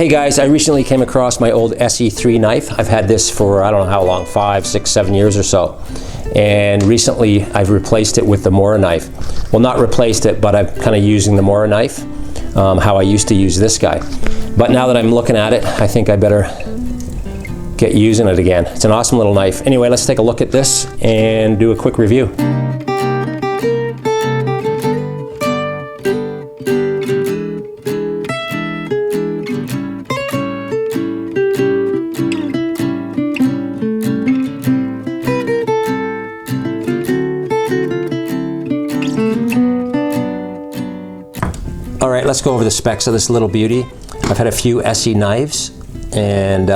Hey guys, I recently came across my old ESEE knife. I've had this for I don't know how long, 5, 6, 7 years or so. And recently I've replaced it with the Mora knife. Well, not replaced it, but I'm kind of using the Mora knife, how I used to use this guy. But now that I'm looking at it, I think I better get using it again. It's an awesome little knife. Anyway, let's take a look at this and do a quick review. All right, let's go over the specs of this little beauty. I've had a few ESEE knives, and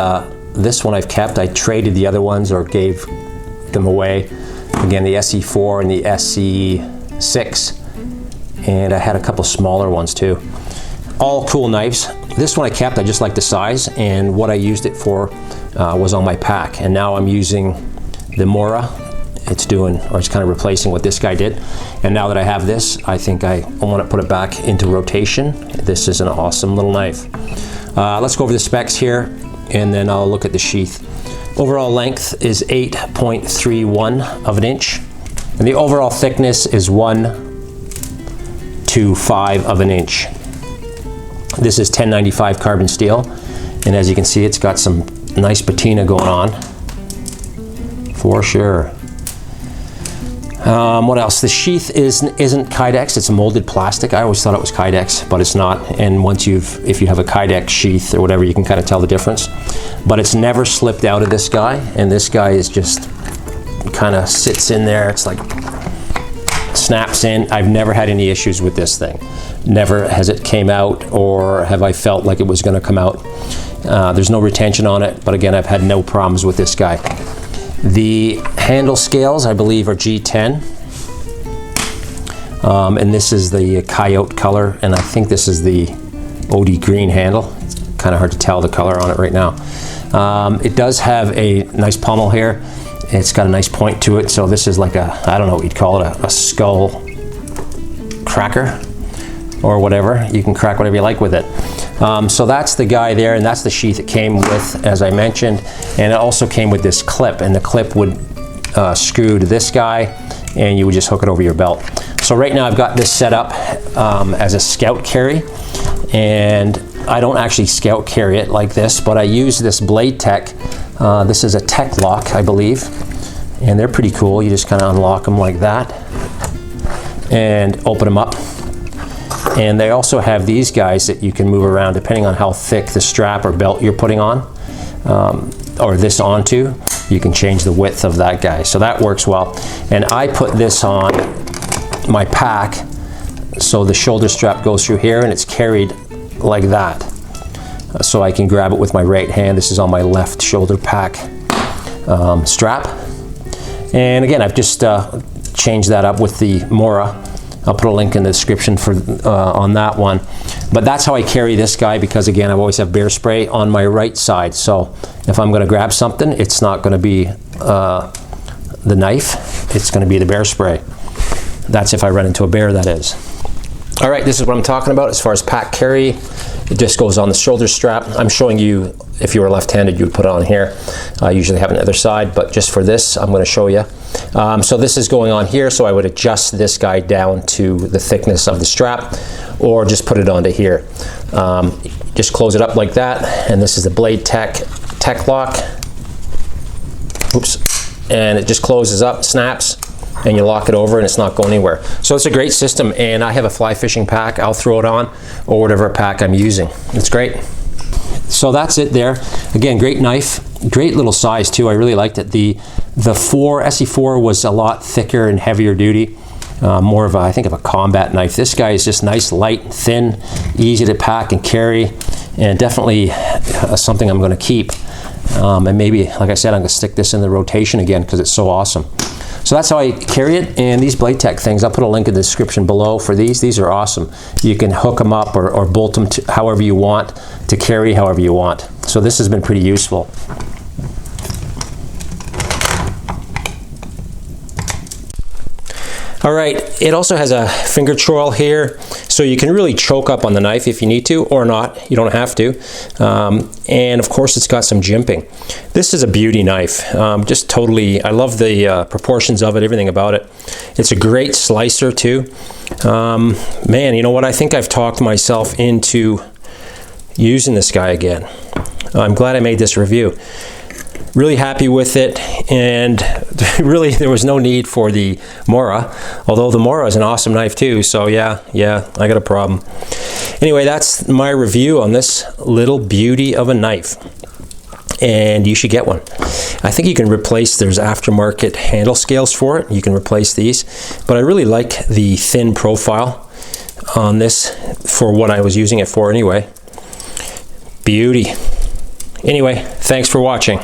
this one I've kept. I traded the other ones or gave them away. Again, the ESEE 4 and the ESEE 6, and I had a couple smaller ones too. All cool knives. This one I kept, I just like the size, and what I used it for was on my pack, and now I'm using the Mora. It's doing, or it's kind of replacing what this guy did. And now that I have this, I think I want to put it back into rotation. This is an awesome little knife. Let's go over the specs here, and then I'll look at the sheath. Overall length is 8.31 of an inch, and the overall thickness is 1 to 5 of an inch. This is 1095 carbon steel, and as you can see, it's got some nice patina going on, for sure. What else? The sheath isn't Kydex, it's a molded plastic. I always thought it was Kydex, but it's not. And once if you have a Kydex sheath or whatever, you can kind of tell the difference. But it's never slipped out of this guy, and this guy is just kind of sits in there. It's like snaps in. I've never had any issues with this thing. Never has it came out, or have I felt like it was going to come out. There's no retention on it, but again, I've had no problems with this guy. The handle scales, I believe, are G10, and this is the coyote color, and I think this is the OD green handle. It's kind of hard to tell the color on it right now. It does have a nice pommel here. It's got a nice point to it, so this is like a, I don't know what you'd call it, a skull cracker or whatever. You can crack whatever you like with it. So that's the guy there, and that's the sheath it came with, as I mentioned, and it also came with this clip, and the clip would screw to this guy, and you would just hook it over your belt. So right now I've got this set up as a scout carry, and I don't actually scout carry it like this, but I use this Blade-Tech. This is a Tek-Lok, I believe, and they're pretty cool. You just kind of unlock them like that and open them up. And they also have these guys that you can move around depending on how thick the strap or belt you're putting on, or this onto. You can change the width of that guy, so that works well. And I put this on my pack, so the shoulder strap goes through here and it's carried like that. So I can grab it with my right hand. This is on my left shoulder pack strap. And again, I've just changed that up with the Mora. I'll put a link in the description for on that one. But that's how I carry this guy, because again, I always have bear spray on my right side. So if I'm gonna grab something, it's not gonna be the knife, it's gonna be the bear spray. That's if I run into a bear, that is. All right, this is what I'm talking about as far as pack carry. It just goes on the shoulder strap. I'm showing you, if you were left-handed, you would put it on here. I usually have it on the other side, but just for this, I'm gonna show you. So this is going on here, so I would adjust this guy down to the thickness of the strap, or just put it onto here. Just close it up like that, and this is the Blade-Tech Tek-Lok. Oops. And it just closes up, snaps, and you lock it over and it's not going anywhere. So it's a great system, and I have a fly fishing pack. I'll throw it on, or whatever pack I'm using. It's great. So that's it there. Again, great knife, great little size too. I really liked it. The ESEE 4 was a lot thicker and heavier duty, more of a, I think, of a combat knife. This guy is just nice, light, thin, easy to pack and carry, and definitely something I'm going to keep. And maybe, like I said, I'm going to stick this in the rotation again because it's so awesome. So that's how I carry it. And these Blade-Tech things, I'll put a link in the description below for these. These are awesome. You can hook them up or bolt them to however you want, to carry however you want. So this has been pretty useful. All right, it also has a finger choil here, so you can really choke up on the knife if you need to, or not. You don't have to. And of course, it's got some jimping. This is a beauty knife. Just totally, I love the proportions of it, everything about it. It's a great slicer too. Man, you know what? I think I've talked myself into using this guy again. I'm glad I made this review. Really happy with it, and really there was no need for the Mora, although the Mora is an awesome knife too, so yeah, I got a problem. Anyway, that's my review on this little beauty of a knife, and you should get one. I think you can replace, there's aftermarket handle scales for it, you can replace these, but I really like the thin profile on this for what I was using it for anyway. Beauty. Anyway, thanks for watching.